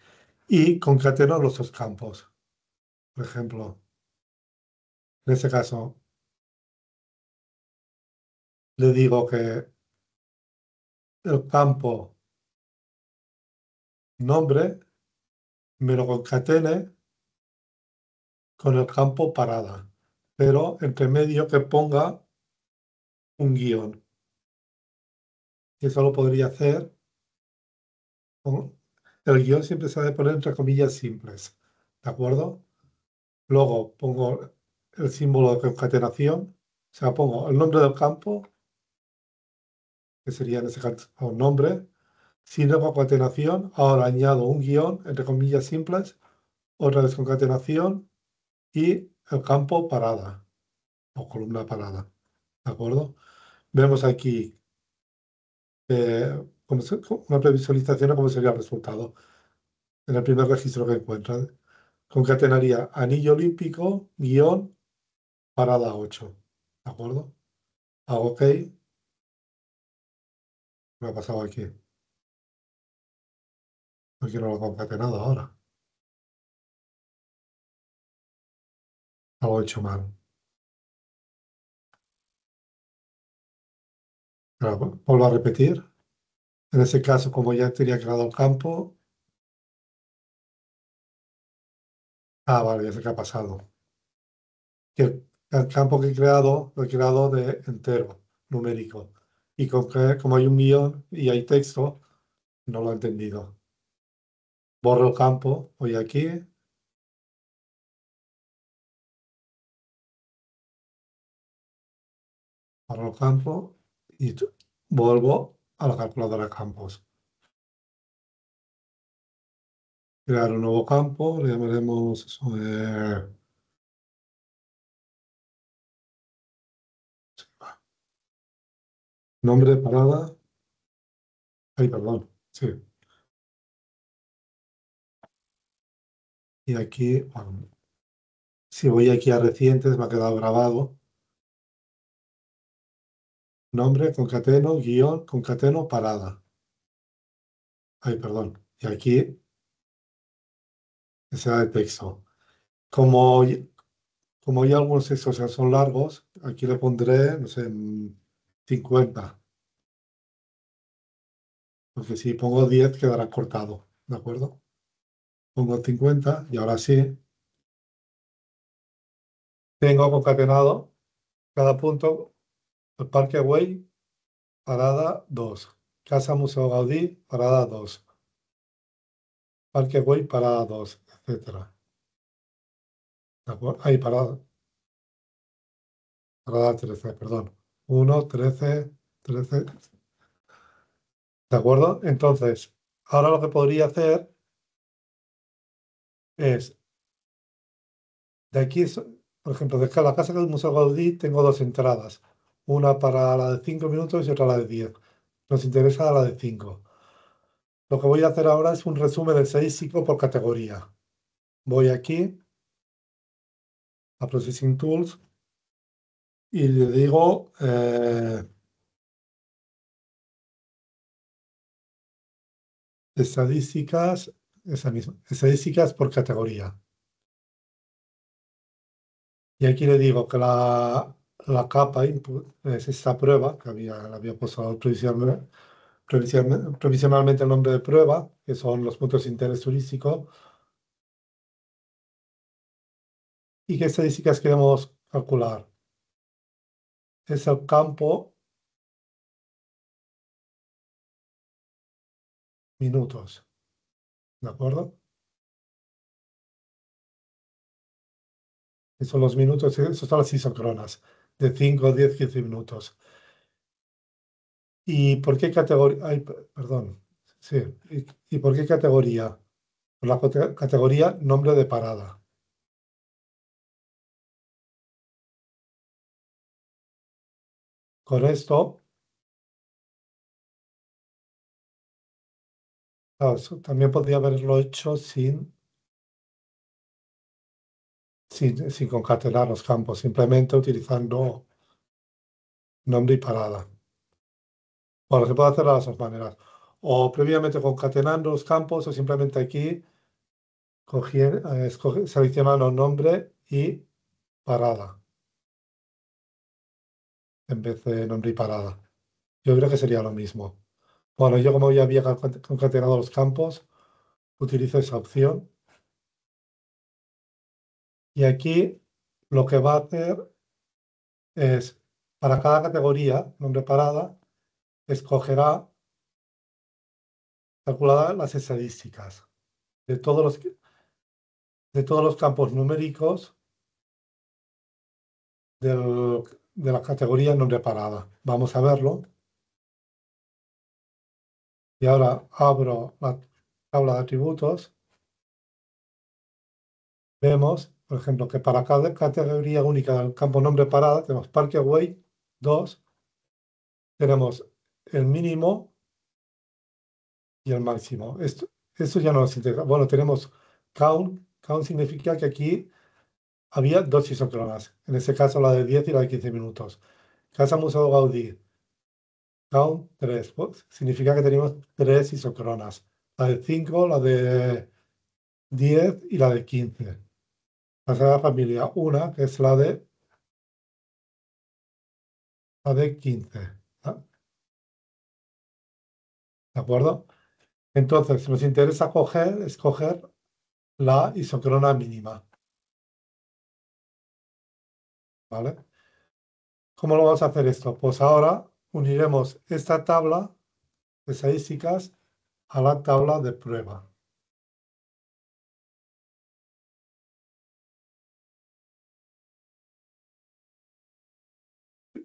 Y concateno los dos campos. Por ejemplo, en este caso, le digo que el campo nombre me lo concatene con el campo parada, pero entre medio que ponga un guión. Y eso lo podría hacer el guión siempre se ha de poner entre comillas simples, ¿de acuerdo? Luego pongo el símbolo de concatenación, o sea, pongo el nombre del campo, que sería en ese caso un nombre, sin la concatenación, ahora añado un guión entre comillas simples, otra desconcatenación y el campo parada o columna parada, ¿de acuerdo? Vemos aquí una previsualización de cómo sería el resultado. En el primer registro que encuentra, concatenaría anillo olímpico, guión, parada 8. ¿De acuerdo? Hago OK. ¿Qué me ha pasado aquí? No quiero lo concatenado ahora. Algo hecho mal. Vuelvo a repetir. En ese caso, como ya tenía creado el campo. Vale, ya sé qué ha pasado. Que el campo que he creado, lo he creado de entero, numérico. Y como hay un guión y hay texto, no lo he entendido. Borro el campo, voy aquí, borro el campo y vuelvo a la calculadora de campos. Crear un nuevo campo, le llamaremos eso, nombre de parada. Ay, perdón, sí. Y aquí, bueno, si voy aquí a recientes, me ha quedado grabado. Nombre, concateno, guión, concateno, parada. Ay, perdón. Y aquí será de texto. Como, como ya algunos textos ya son largos, aquí le pondré, no sé, 50. Porque si pongo 10 quedará cortado. ¿De acuerdo? Pongo 50 y ahora sí. Tengo concatenado cada punto. El Parque Güell, parada 2. Casa Museo Gaudí, parada 2. Parque Güell, parada 2, etcétera. ¿De acuerdo? Ahí, parada 13, perdón. 1, 13, 13. ¿De acuerdo? Entonces, ahora lo que podría hacer es, de aquí, por ejemplo, de la casa del Museo Gaudí tengo dos entradas. Una para la de 5 minutos y otra la de 10. Nos interesa la de 5. Lo que voy a hacer ahora es un resumen estadístico por categoría. Voy aquí a Processing Tools y le digo estadísticas, esa misma, estadísticas por categoría. Y aquí le digo que la capa input es esta prueba, que la había puesto provisionalmente el nombre de prueba, que son los puntos de interés turístico. ¿Y qué estadísticas queremos calcular? Es el campo minutos, ¿de acuerdo? Esos son los minutos, esos son las isócronas, de 5, 10, 15 minutos. ¿Y por qué categoría? Ay, perdón. Sí. ¿Y por qué categoría? Por la categoría nombre de parada. Con esto, claro, también podría haberlo hecho sin concatenar los campos, simplemente utilizando nombre y parada. Bueno, se puede hacer de las dos maneras. O previamente concatenando los campos o simplemente aquí seleccionando nombre y parada en vez de nombre y parada. Yo creo que sería lo mismo. Bueno, yo como ya había concatenado los campos, utilizo esa opción. Y aquí lo que va a hacer es, para cada categoría, nombre parada, escogerá, calculará las estadísticas de de todos los campos numéricos de la categoría nombre parada. Vamos a verlo. Y ahora abro la tabla de atributos. Vemos, por ejemplo, que para cada categoría única del campo nombre parada tenemos Parque Güell 2, tenemos el mínimo y el máximo. Esto ya no nos interesa. Bueno, tenemos count. Count significa que aquí había dos isócronas, en este caso la de 10 y la de 15 minutos. Casa Museo Gaudí, count 3, pues, significa que tenemos tres isócronas, la de 5, la de 10 y la de 15. La Sagrada Familia, una, que es la de 15. ¿Ah? ¿De acuerdo? Entonces, nos interesa escoger la isocrona mínima. ¿Vale? ¿Cómo lo vamos a hacer esto? Pues ahora uniremos esta tabla de estadísticas a la tabla de prueba.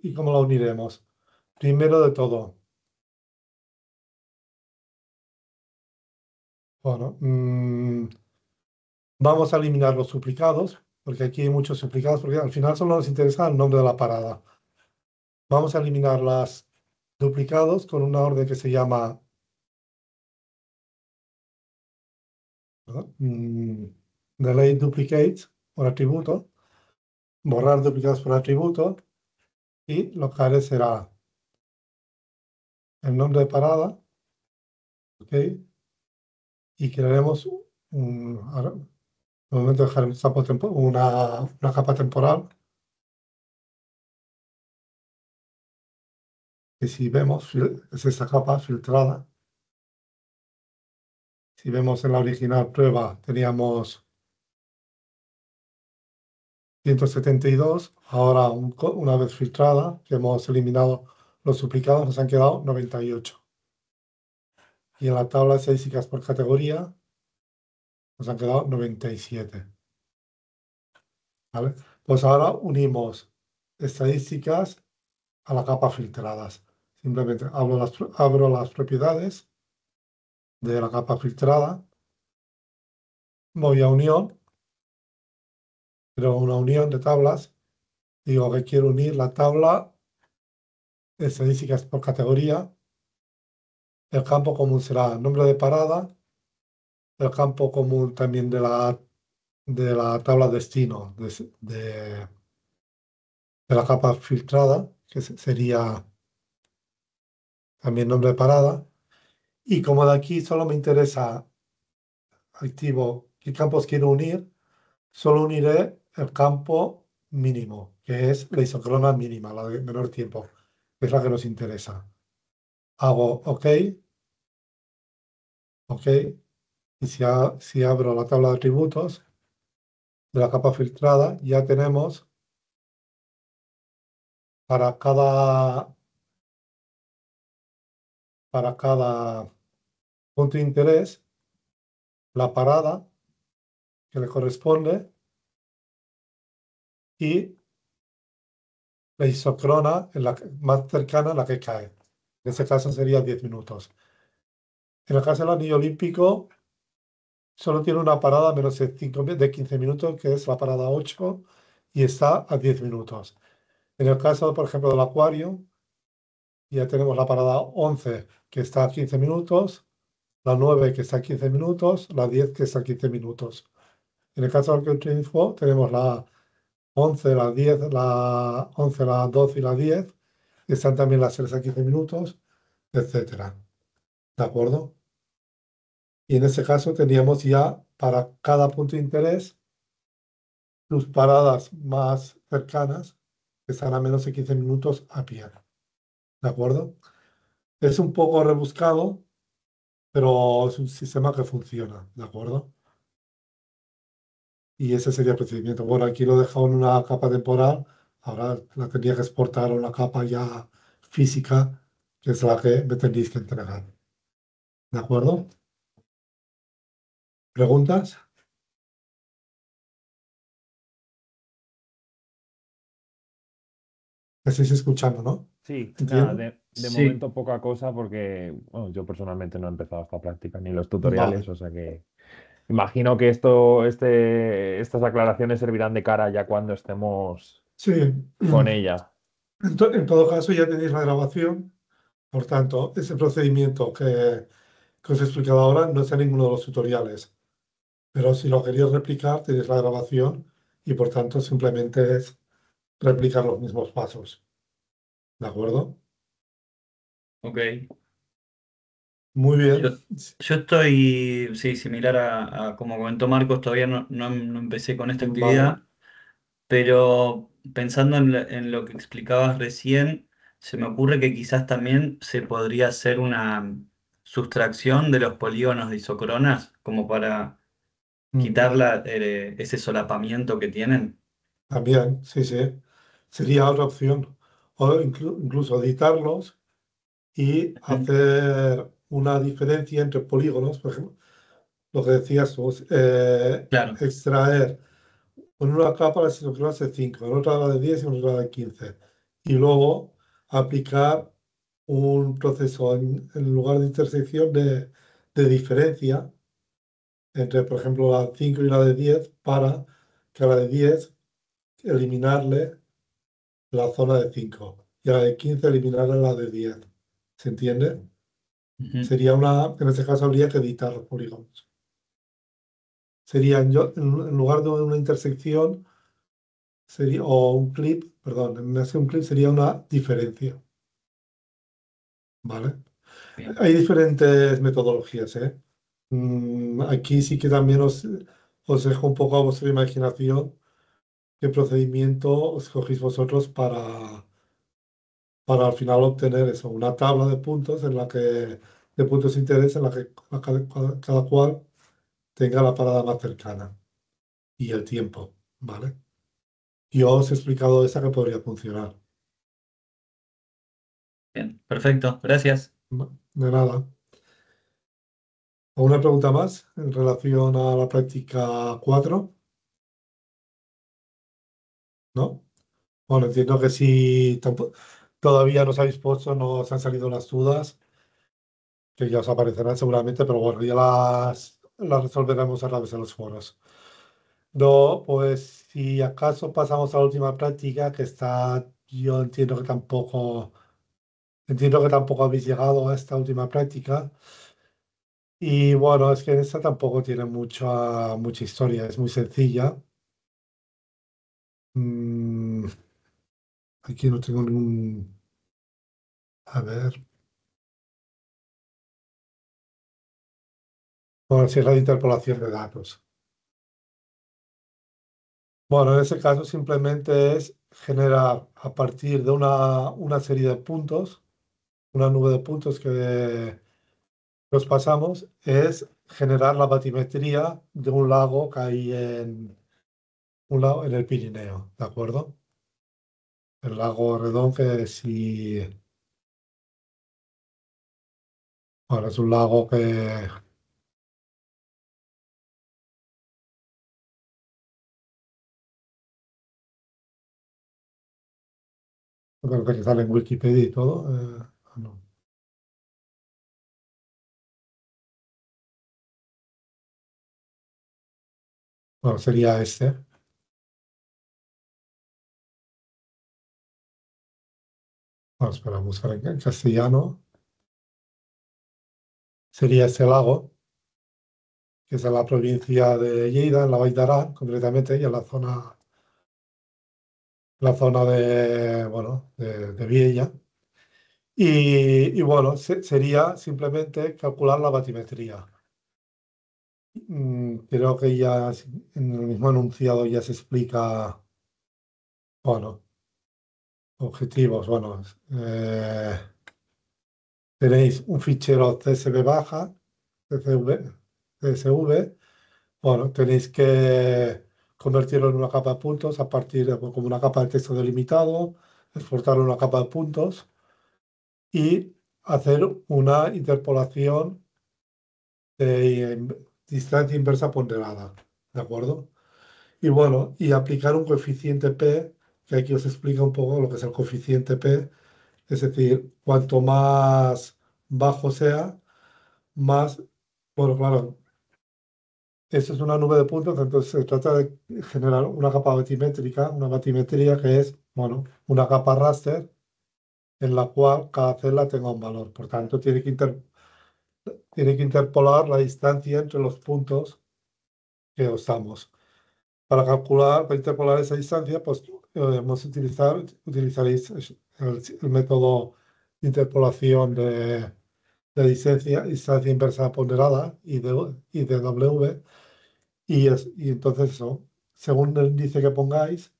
¿Y cómo la uniremos? Primero de todo, bueno, vamos a eliminar los duplicados, porque aquí hay muchos duplicados, porque al final solo nos interesa el nombre de la parada. Vamos a eliminar los duplicados con una orden que se llama delete duplicates por atributo, borrar duplicados por atributo, y lo que haré será el nombre de parada, ¿ok? Y crearemos ahora, de momento dejaremos una capa temporal, que si vemos es esta capa filtrada. Si vemos en la original prueba teníamos 172, ahora una vez filtrada, que hemos eliminado los duplicados, nos han quedado 98. Y en la tabla de estadísticas por categoría nos han quedado 97. ¿Vale? Pues ahora unimos estadísticas a la capa filtradas. Simplemente abro las propiedades de la capa filtrada, voy a unión, creo una unión de tablas, digo que quiero unir la tabla de estadísticas por categoría. El campo común será nombre de parada, el campo común también de la tabla destino de la capa filtrada, que sería también nombre de parada. Y como de aquí solo me interesa, activo qué campos quiero unir, solo uniré el campo mínimo, que es la isocrona mínima, la de menor tiempo, que es la que nos interesa. Hago OK, OK, y si abro la tabla de atributos de la capa filtrada, ya tenemos para cada punto de interés la parada que le corresponde y la isocrona más cercana a la que cae. En este caso sería 10 minutos. En el caso del anillo olímpico, solo tiene una parada menos de 15 minutos, que es la parada 8, y está a 10 minutos. En el caso, por ejemplo, del acuario, ya tenemos la parada 11, que está a 15 minutos, la 9, que está a 15 minutos, la 10, que está a 15 minutos. En el caso del Triunfo, tenemos la 11, la 10, la 11, la 12 y la 10, que están también las 3 a 15 minutos, etcétera. ¿De acuerdo? Y en este caso tendríamos ya para cada punto de interés sus paradas más cercanas, que están a menos de 15 minutos a pie. ¿De acuerdo? Es un poco rebuscado, pero es un sistema que funciona. ¿De acuerdo? Y ese sería el procedimiento. Bueno, aquí lo he dejado en una capa temporal, ahora la tendría que exportar a una capa ya física, que es la que me tendréis que entregar. ¿De acuerdo? ¿Preguntas? ¿Me estáis escuchando, no? Sí, ¿Entiendo? nada, de Sí, momento poca cosa porque bueno, yo personalmente no he empezado esta práctica ni los tutoriales, Vale. o sea que imagino que estas aclaraciones servirán de cara ya cuando estemos Sí. con ella. En todo caso, ya tenéis la grabación. Por tanto, ese procedimiento que os he explicado ahora no está en ninguno de los tutoriales. Pero si lo queréis replicar, tenéis la grabación y por tanto simplemente es replicar los mismos pasos. ¿De acuerdo? Ok. Muy bien. Yo estoy, sí, similar a como comentó Marcos, todavía no empecé con esta Vale. actividad, pero pensando en lo que explicabas recién, se me ocurre que quizás también se podría hacer una sustracción de los polígonos de isocronas, como para quitar ese solapamiento que tienen. También, sí, sí. Sería otra opción. O incluso editarlos y hacer una diferencia entre polígonos, por ejemplo, lo que decías tú, Claro. extraer con una capa las isócronas de 5, en otra la de 10 y en otra la de 15. Y luego aplicar un proceso en lugar de intersección de diferencia entre, por ejemplo, la 5 y la de 10 para que a la de 10 eliminarle la zona de 5 y a la de 15 eliminarle la de 10. ¿Se entiende? Ujú. Sería en este caso habría que editar los polígonos. Serían en lugar de una intersección o un clip, perdón, en vez de un clip sería una diferencia. ¿Vale? Bien. Hay diferentes metodologías, ¿eh? Aquí sí que también os dejo un poco a vuestra imaginación qué procedimiento os cogéis vosotros para al final obtener eso, una tabla de puntos de puntos de interés en la que cada cual tenga la parada más cercana y el tiempo, ¿vale? Yo os he explicado esa que podría funcionar. Bien, perfecto, gracias. De nada. ¿Alguna pregunta más en relación a la práctica 4? ¿No? Bueno, entiendo que si todavía no os habéis puesto, no os han salido las dudas, que ya os aparecerán seguramente, pero bueno, ya las resolveremos a través de los foros. No, pues si acaso pasamos a la última práctica, que está, yo entiendo que tampoco habéis llegado a esta última práctica. Y bueno, es que esta tampoco tiene mucha historia, es muy sencilla. Mm, aquí no tengo ningún... A ver. Bueno, si es la de interpolación de datos. Bueno, en ese caso simplemente es generar a partir de una serie de puntos, una nube de puntos que los pasamos, es generar la batimetría de un lago que hay en el Pirineo, ¿de acuerdo? El lago Redón, que si, bueno, es un lago creo que sale en Wikipedia y todo. No. Bueno, sería este. Vamos, espera, buscar en castellano. Sería este lago, que es en la provincia de Lleida, en la Vall d'Aran, concretamente, y en la zona bueno, de Viella. Y bueno, sería simplemente calcular la batimetría. Creo que ya en el mismo enunciado ya se explica, bueno, objetivos. Bueno, tenéis un fichero CSV baja, CSV. Bueno, tenéis que convertirlo en una capa de puntos a partir de como una capa de texto delimitado, exportarlo en una capa de puntos y hacer una interpolación de distancia inversa ponderada, ¿de acuerdo? Y bueno, y aplicar un coeficiente P, que aquí os explica un poco lo que es el coeficiente P, es decir, cuanto más bajo sea, más, bueno, claro, esto es una nube de puntos, entonces se trata de generar una capa batimétrica, una batimetría que es, bueno, una capa raster en la cual cada celda tenga un valor. Por tanto, tiene que interpolar la distancia entre los puntos que usamos. para interpolar esa distancia, pues utilizaréis el método de interpolación de distancia inversa ponderada, IDW, y entonces eso, según el índice que pongáis,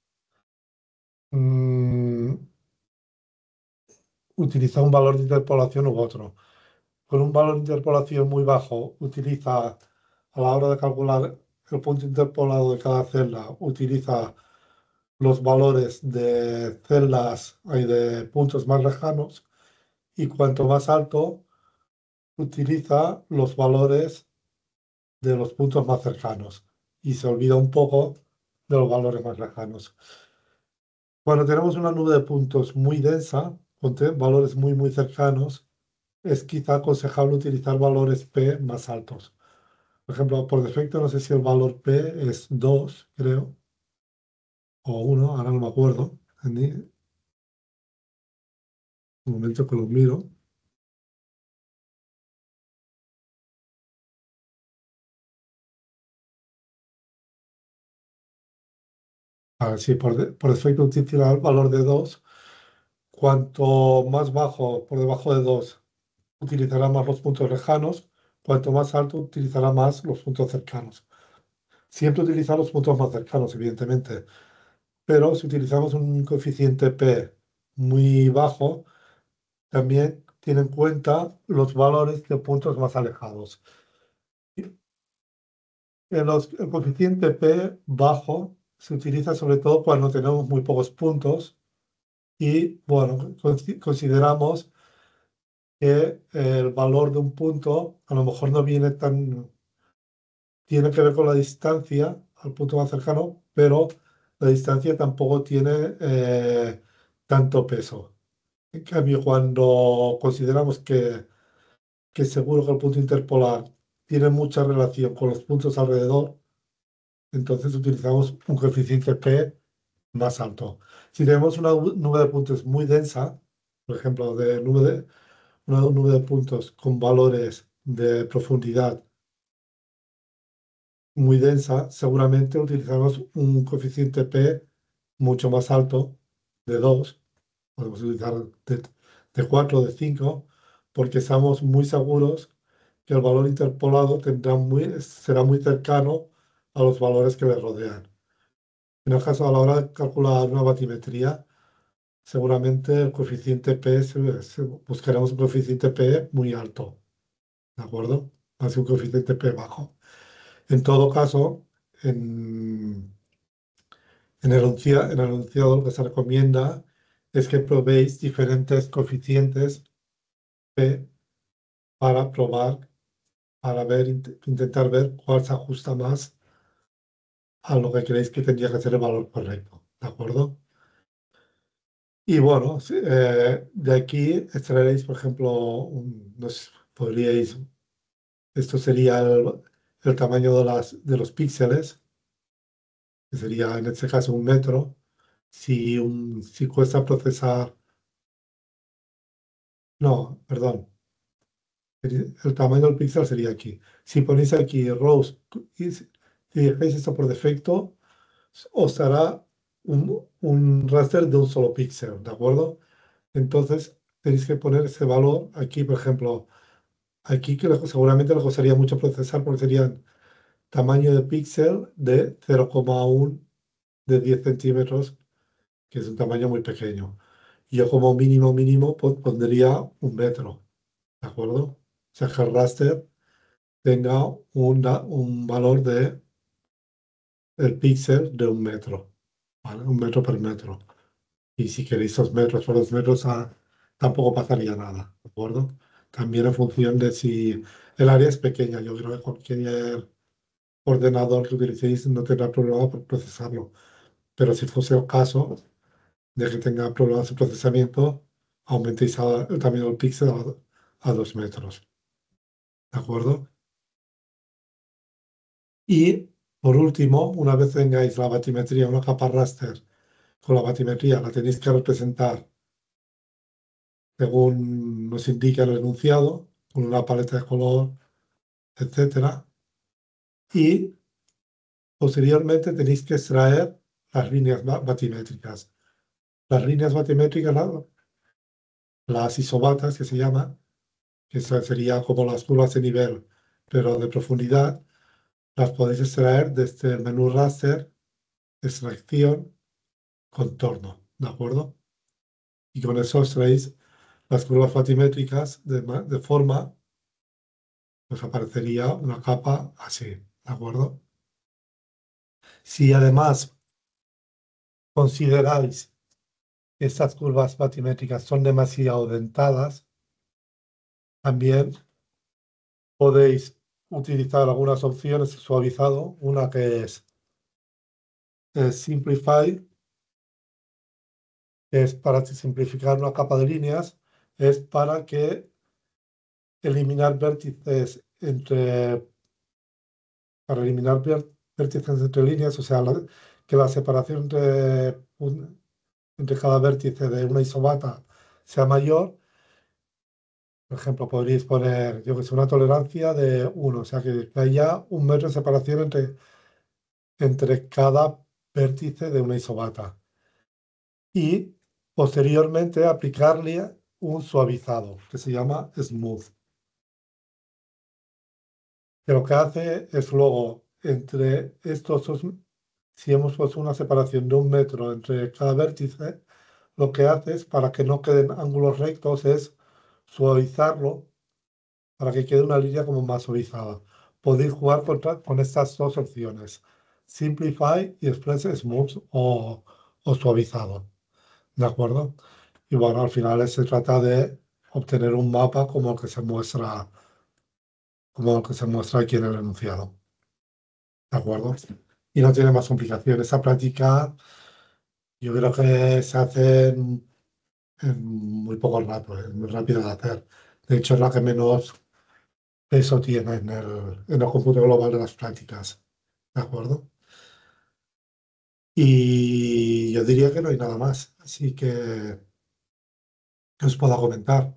utiliza un valor de interpolación u otro. Con un valor de interpolación muy bajo, utiliza, a la hora de calcular el punto interpolado de cada celda, utiliza los valores de celdas y de puntos más lejanos, y cuanto más alto, utiliza los valores de los puntos más cercanos y se olvida un poco de los valores más lejanos. Cuando tenemos una nube de puntos muy densa, con valores muy cercanos, es quizá aconsejable utilizar valores P más altos. Por ejemplo, por defecto, no sé si el valor P es 2, creo, o 1, ahora no me acuerdo. Un momento que lo miro. A ver si por defecto utiliza el valor de 2. Cuanto más bajo, por debajo de 2, utilizará más los puntos lejanos. Cuanto más alto, utilizará más los puntos cercanos. Siempre utiliza los puntos más cercanos, evidentemente. Pero si utilizamos un coeficiente P muy bajo, también tiene en cuenta los valores de puntos más alejados. El coeficiente P bajo se utiliza sobre todo cuando tenemos muy pocos puntos y, bueno, consideramos que el valor de un punto a lo mejor no viene tiene que ver con la distancia al punto más cercano, pero la distancia tampoco tiene tanto peso. En cambio, cuando consideramos que seguro que el punto interpolar tiene mucha relación con los puntos alrededor, entonces utilizamos un coeficiente P más alto. Si tenemos una nube de puntos muy densa, por ejemplo, una nube de puntos con valores de profundidad muy densa, seguramente utilizamos un coeficiente P mucho más alto, de 2, podemos utilizar de 4 o de 5, porque estamos muy seguros que el valor interpolado será muy cercano a los valores que le rodean. En el caso, a la hora de calcular una batimetría, seguramente el coeficiente P, buscaremos un coeficiente P muy alto, ¿de acuerdo? Más que un coeficiente P bajo. En todo caso, en el enunciado lo que se recomienda es que probéis diferentes coeficientes P para probar, para intentar ver cuál se ajusta más a lo que creéis que tendría que ser el valor correcto, ¿de acuerdo? Y bueno, de aquí extraeréis, por ejemplo, esto sería el tamaño de los píxeles, que sería en este caso 1 metro. Si cuesta procesar, no, perdón, el tamaño del píxel sería aquí. Si ponéis aquí rows y si dejáis esto por defecto, os hará un raster de un solo píxel, ¿de acuerdo? Entonces tenéis que poner ese valor aquí, por ejemplo, aquí que seguramente le costaría mucho procesar porque serían tamaño de píxel de 0,1 de 10 centímetros, que es un tamaño muy pequeño. Yo como mínimo pondría 1 metro, ¿de acuerdo? O sea, que el raster tenga un valor de el píxel de 1 metro, ¿vale? 1 metro por metro. Y si queréis 2 metros por 2 metros, tampoco pasaría nada, ¿de acuerdo? También en función de si el área es pequeña. Yo creo que cualquier ordenador que utilicéis no tendrá problema por procesarlo. Pero si fuese el caso de que tenga problemas de procesamiento, aumentéis el tamaño del píxel a 2 metros, ¿de acuerdo? Y por último, una vez tengáis la batimetría, una capa raster con la batimetría, la tenéis que representar según nos indica el enunciado, con una paleta de color, etcétera. Y posteriormente tenéis que extraer las líneas batimétricas. Las líneas batimétricas, las isobatas que se llaman, que serían como las curvas de nivel, pero de profundidad, las podéis extraer desde el menú raster, extracción, contorno, ¿de acuerdo? Y con eso extraéis las curvas batimétricas de forma, pues aparecería una capa así, ¿de acuerdo? Si además consideráis que estas curvas batimétricas son demasiado dentadas, también podéis utilizar algunas opciones de suavizado, una que es Simplify, es para simplificar una capa de líneas, es para que eliminar vértices para eliminar vértices entre líneas, o sea, que la separación entre cada vértice de una isobata sea mayor. Por ejemplo, podríais poner, yo que sé, una tolerancia de 1, o sea, que haya 1 metro de separación entre cada vértice de una isobata. Y posteriormente aplicarle un suavizado que se llama Smooth, que lo que hace es luego entre estos dos, si hemos puesto una separación de 1 metro entre cada vértice, lo que hace es, para que no queden ángulos rectos, es suavizarlo para que quede una línea como más suavizada. Podéis jugar con estas dos opciones, Simplify y Express Smooth o suavizado, ¿de acuerdo? Y bueno, al final se trata de obtener un mapa como el que se muestra aquí en el enunciado, ¿de acuerdo? Y no tiene más complicaciones. Esa práctica yo creo que se hace en muy poco rato, es muy rápida de hacer. De hecho, es la que menos peso tiene en el cómputo global de las prácticas, ¿de acuerdo? Y yo diría que no hay nada más, así que os puedo comentar.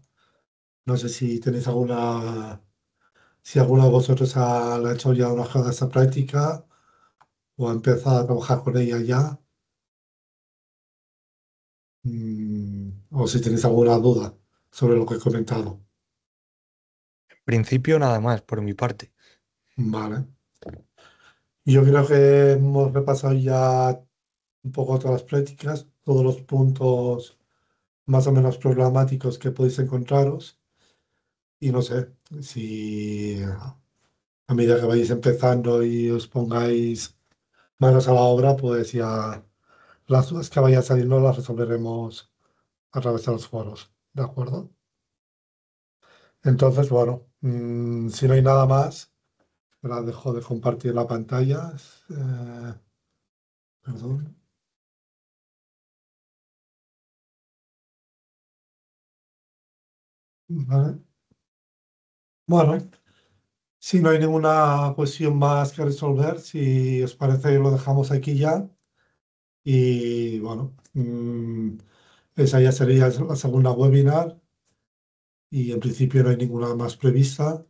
No sé si tenéis si alguno de vosotros le ha hecho ya una hoja de esta práctica o ha empezado a trabajar con ella ya, o si tenéis alguna duda sobre lo que he comentado. En principio, nada más por mi parte. Vale. Yo creo que hemos repasado ya un poco todas las prácticas, todos los puntos más o menos problemáticos que podéis encontraros. Y no sé, si a medida que vais empezando y os pongáis manos a la obra, pues ya las dudas que vayan saliendo las resolveremos a través de los foros, ¿de acuerdo? Entonces, bueno, si no hay nada más, ahora dejo de compartir la pantalla. Perdón. Vale. Bueno, si no hay ninguna cuestión más que resolver, si os parece, lo dejamos aquí ya. Y bueno, esa ya sería la segunda webinar y en principio no hay ninguna más prevista.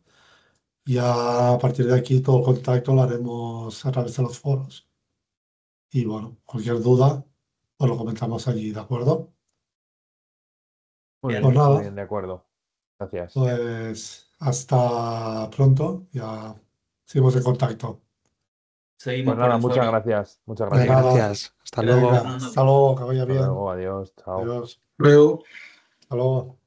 Ya a partir de aquí todo el contacto lo haremos a través de los foros. Y bueno, cualquier duda, os lo comentamos allí, ¿de acuerdo? Muy Bien. Pues bien, muy nada, bien, de acuerdo. Gracias. pues hasta pronto, ya seguimos en contacto. Seguimos Pues por nada, el muchas foro. gracias. Muchas De gracias. nada, Gracias. Hasta venga, luego. Fernando. hasta luego, que vaya Hasta bien. luego, adiós, chao. Adiós, Luego. hasta luego.